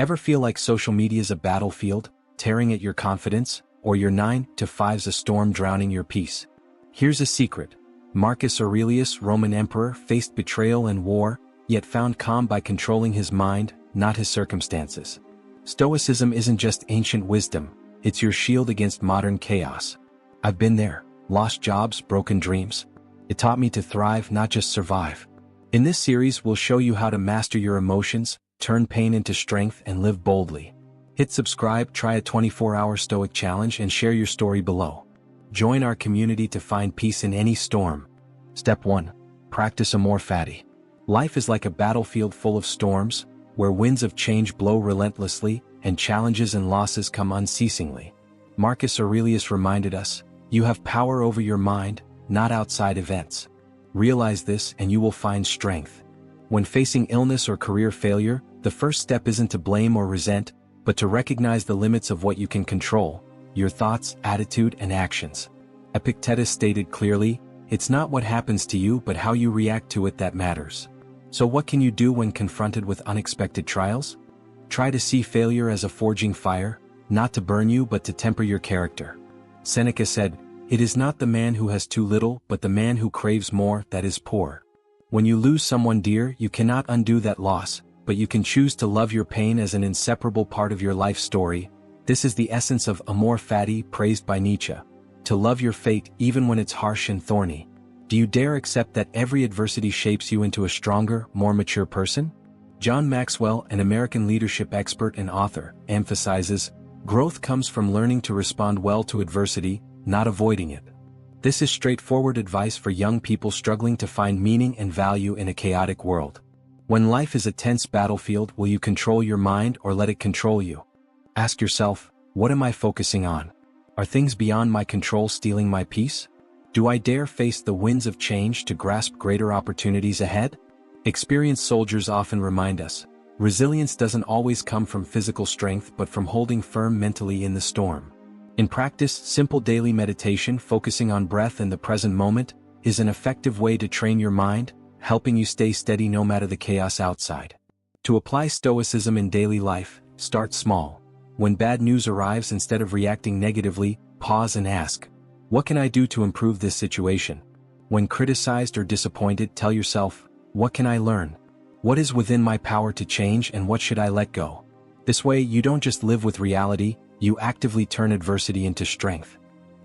Ever feel like social media's a battlefield, tearing at your confidence, or your 9 to 5's a storm drowning your peace? Here's a secret. Marcus Aurelius, Roman emperor, faced betrayal and war, yet found calm by controlling his mind, not his circumstances. Stoicism isn't just ancient wisdom, it's your shield against modern chaos. I've been there, lost jobs, broken dreams. It taught me to thrive, not just survive. In this series, we'll show you how to master your emotions, turn pain into strength, and live boldly. Hit subscribe, try a 24-hour Stoic challenge, and share your story below. Join our community to find peace in any storm. Step 1. Practice amor fati. Life is like a battlefield full of storms, where winds of change blow relentlessly, and challenges and losses come unceasingly. Marcus Aurelius reminded us, you have power over your mind, not outside events. Realize this and you will find strength. When facing illness or career failure, the first step isn't to blame or resent, but to recognize the limits of what you can control, your thoughts, attitude, and actions. Epictetus stated clearly, it's not what happens to you but how you react to it that matters. So what can you do when confronted with unexpected trials? Try to see failure as a forging fire, not to burn you but to temper your character. Seneca said, "It is not the man who has too little but the man who craves more that is poor." When you lose someone dear, you cannot undo that loss, but you can choose to love your pain as an inseparable part of your life story. This is the essence of amor fati, praised by Nietzsche. To love your fate even when it's harsh and thorny. Do you dare accept that every adversity shapes you into a stronger, more mature person? John Maxwell, an American leadership expert and author, emphasizes, growth comes from learning to respond well to adversity, not avoiding it. This is straightforward advice for young people struggling to find meaning and value in a chaotic world. When life is a tense battlefield, will you control your mind or let it control you? Ask yourself, what am I focusing on? Are things beyond my control stealing my peace? Do I dare face the winds of change to grasp greater opportunities ahead? Experienced soldiers often remind us, resilience doesn't always come from physical strength but from holding firm mentally in the storm. In practice, simple daily meditation focusing on breath and the present moment is an effective way to train your mind, helping you stay steady no matter the chaos outside. To apply Stoicism in daily life, start small. When bad news arrives, instead of reacting negatively, pause and ask, what can I do to improve this situation? When criticized or disappointed, tell yourself, what can I learn? What is within my power to change and what should I let go? This way, you don't just live with reality, you actively turn adversity into strength.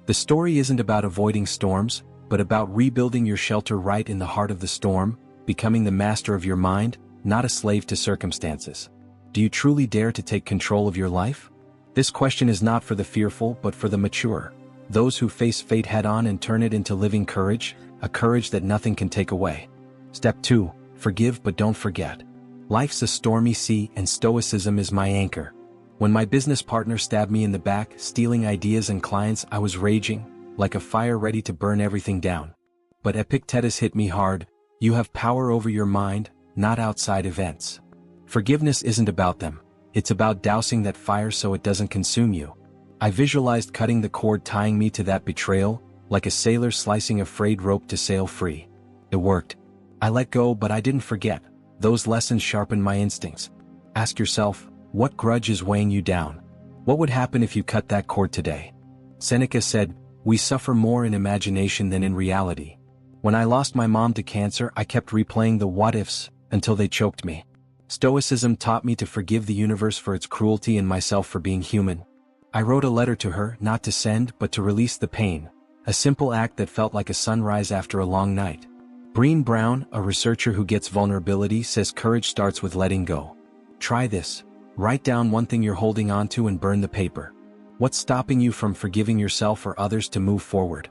The story isn't about avoiding storms, but about rebuilding your shelter right in the heart of the storm, becoming the master of your mind, not a slave to circumstances. Do you truly dare to take control of your life? This question is not for the fearful but for the mature, those who face fate head-on and turn it into living courage, a courage that nothing can take away. Step 2. Forgive but don't forget. Life's a stormy sea and Stoicism is my anchor. When my business partner stabbed me in the back, stealing ideas and clients, I was raging, like a fire ready to burn everything down. But Epictetus hit me hard, you have power over your mind, not outside events. Forgiveness isn't about them, it's about dousing that fire so it doesn't consume you. I visualized cutting the cord tying me to that betrayal, like a sailor slicing a frayed rope to sail free. It worked. I let go but I didn't forget. Those lessons sharpened my instincts. Ask yourself, what grudge is weighing you down? What would happen if you cut that cord today? Seneca said, we suffer more in imagination than in reality. When I lost my mom to cancer, I kept replaying the what-ifs until they choked me. Stoicism taught me to forgive the universe for its cruelty and myself for being human. I wrote a letter to her, not to send but to release the pain, a simple act that felt like a sunrise after a long night. Brené Brown, a researcher who gets vulnerability, says courage starts with letting go. Try this. Write down one thing you're holding on to and burn the paper. What's stopping you from forgiving yourself or others to move forward?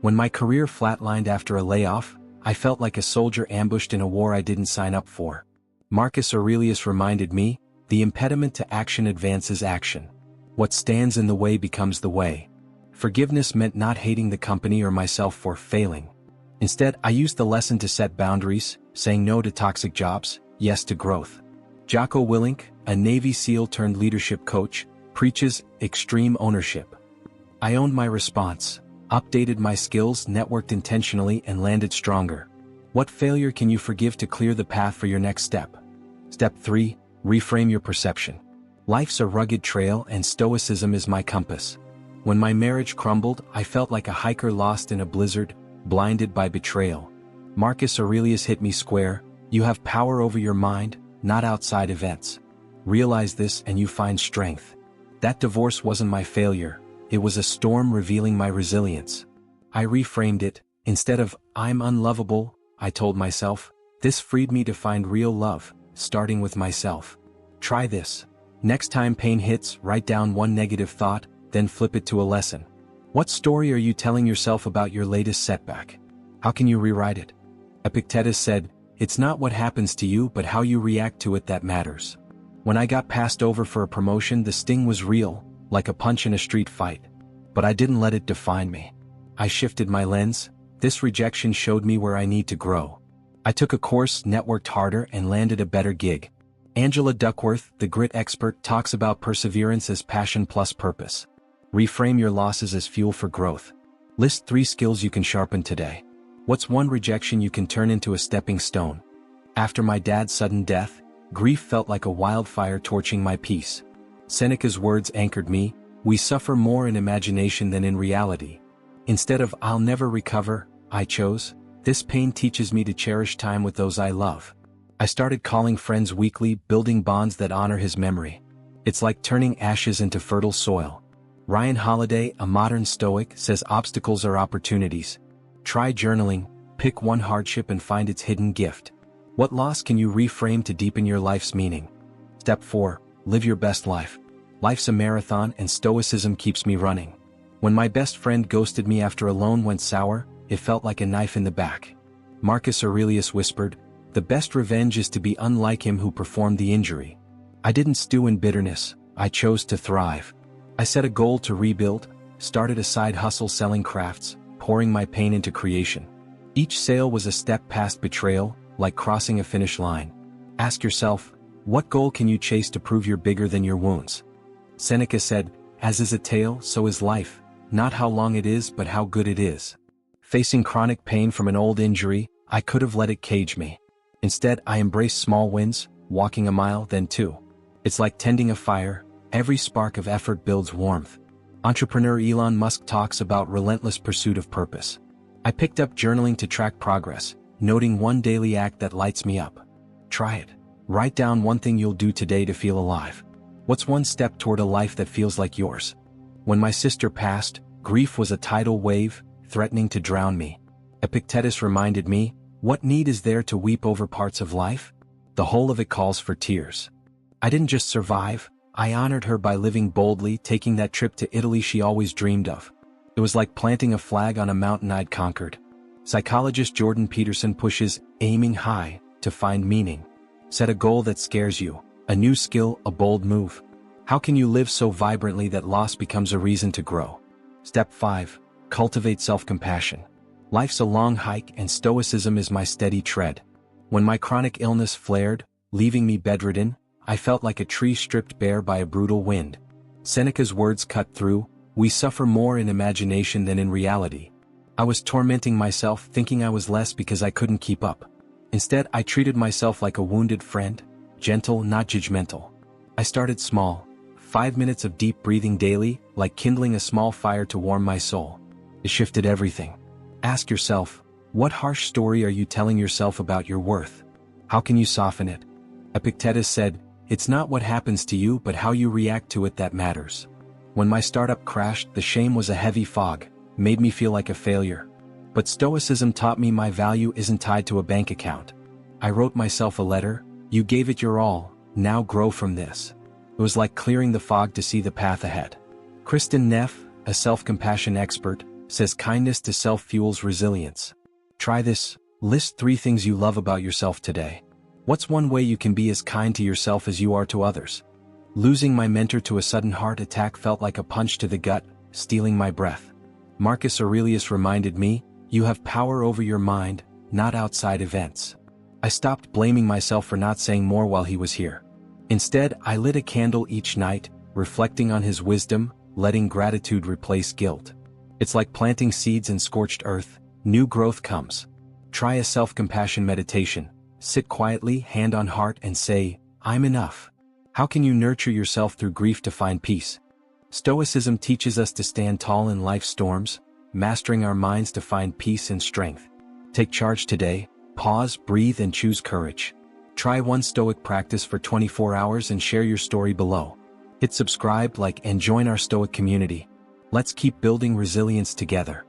When my career flatlined after a layoff, I felt like a soldier ambushed in a war I didn't sign up for. Marcus Aurelius reminded me, the impediment to action advances action. What stands in the way becomes the way. Forgiveness meant not hating the company or myself for failing. Instead, I used the lesson to set boundaries, saying no to toxic jobs, yes to growth. Jocko Willink, a Navy SEAL turned leadership coach, preaches extreme ownership. I owned my response, updated my skills, networked intentionally, and landed stronger. What failure can you forgive to clear the path for your next step? Step 3. Reframe your perception. Life's a rugged trail and Stoicism is my compass. When my marriage crumbled, I felt like a hiker lost in a blizzard, blinded by betrayal. Marcus Aurelius hit me square: you have power over your mind, not outside events. Realize this and you find strength. That divorce wasn't my failure, it was a storm revealing my resilience. I reframed it: instead of, "I'm unlovable," I told myself, "this freed me to find real love, starting with myself." Try this. Next time pain hits, write down one negative thought, then flip it to a lesson. What story are you telling yourself about your latest setback? How can you rewrite it? Epictetus said, "It's not what happens to you but how you react to it that matters." When I got passed over for a promotion, the sting was real, like a punch in a street fight. But I didn't let it define me. I shifted my lens. This rejection showed me where I need to grow. I took a course, networked harder, and landed a better gig. Angela Duckworth, the grit expert, talks about perseverance as passion plus purpose. Reframe your losses as fuel for growth. List 3 skills you can sharpen today. What's one rejection you can turn into a stepping stone? After my dad's sudden death, grief felt like a wildfire torching my peace. Seneca's words anchored me: we suffer more in imagination than in reality. Instead of "I'll never recover," I chose, "This pain teaches me to cherish time with those I love." I started calling friends weekly, building bonds that honor his memory. It's like turning ashes into fertile soil. Ryan Holiday, a modern Stoic, says obstacles are opportunities. Try journaling, pick one hardship and find its hidden gift. What loss can you reframe to deepen your life's meaning? Step 4. Live your best life. Life's a marathon and Stoicism keeps me running. When my best friend ghosted me after a loan went sour, it felt like a knife in the back. Marcus Aurelius whispered, "The best revenge is to be unlike him who performed the injury." I didn't stew in bitterness, I chose to thrive. I set a goal to rebuild, started a side hustle selling crafts, pouring my pain into creation. Each sale was a step past betrayal, like crossing a finish line. Ask yourself, what goal can you chase to prove you're bigger than your wounds? Seneca said, "As is a tale, so is life, not how long it is but how good it is." Facing chronic pain from an old injury, I could have let it cage me. Instead, I embraced small wins, walking a mile, then 2. It's like tending a fire. Every spark of effort builds warmth. Entrepreneur Elon Musk talks about relentless pursuit of purpose. I picked up journaling to track progress, noting one daily act that lights me up. Try it. Write down one thing you'll do today to feel alive. What's one step toward a life that feels like yours? When my sister passed, grief was a tidal wave, threatening to drown me. Epictetus reminded me, what need is there to weep over parts of life? The whole of it calls for tears. I didn't just survive, I honored her by living boldly, taking that trip to Italy she always dreamed of. It was like planting a flag on a mountain I'd conquered. Psychologist Jordan Peterson pushes aiming high to find meaning. Set a goal that scares you, a new skill, a bold move. How can you live so vibrantly that loss becomes a reason to grow? Step 5. Cultivate self-compassion. Life's a long hike and Stoicism is my steady tread. When my chronic illness flared, leaving me bedridden, I felt like a tree stripped bare by a brutal wind. Seneca's words cut through: we suffer more in imagination than in reality. I was tormenting myself, thinking I was less because I couldn't keep up. Instead, I treated myself like a wounded friend, gentle, not judgmental. I started small, 5 minutes of deep breathing daily, like kindling a small fire to warm my soul. It shifted everything. Ask yourself, what harsh story are you telling yourself about your worth? How can you soften it? Epictetus said, "It's not what happens to you but how you react to it that matters." When my startup crashed, the shame was a heavy fog, made me feel like a failure. But Stoicism taught me my value isn't tied to a bank account. I wrote myself a letter: "You gave it your all, now grow from this." It was like clearing the fog to see the path ahead. Kristen Neff, a self-compassion expert, says kindness to self fuels resilience. Try this. List 3 things you love about yourself today. What's one way you can be as kind to yourself as you are to others? Losing my mentor to a sudden heart attack felt like a punch to the gut, stealing my breath. Marcus Aurelius reminded me, you have power over your mind, not outside events. I stopped blaming myself for not saying more while he was here. Instead, I lit a candle each night, reflecting on his wisdom, letting gratitude replace guilt. It's like planting seeds in scorched earth, new growth comes. Try a self-compassion meditation. Sit quietly, hand on heart, and say, "I'm enough." How can you nurture yourself through grief to find peace? Stoicism teaches us to stand tall in life's storms, mastering our minds to find peace and strength. Take charge today, pause, breathe, and choose courage. Try one Stoic practice for 24 hours and share your story below. Hit subscribe, like, and join our Stoic community. Let's keep building resilience together.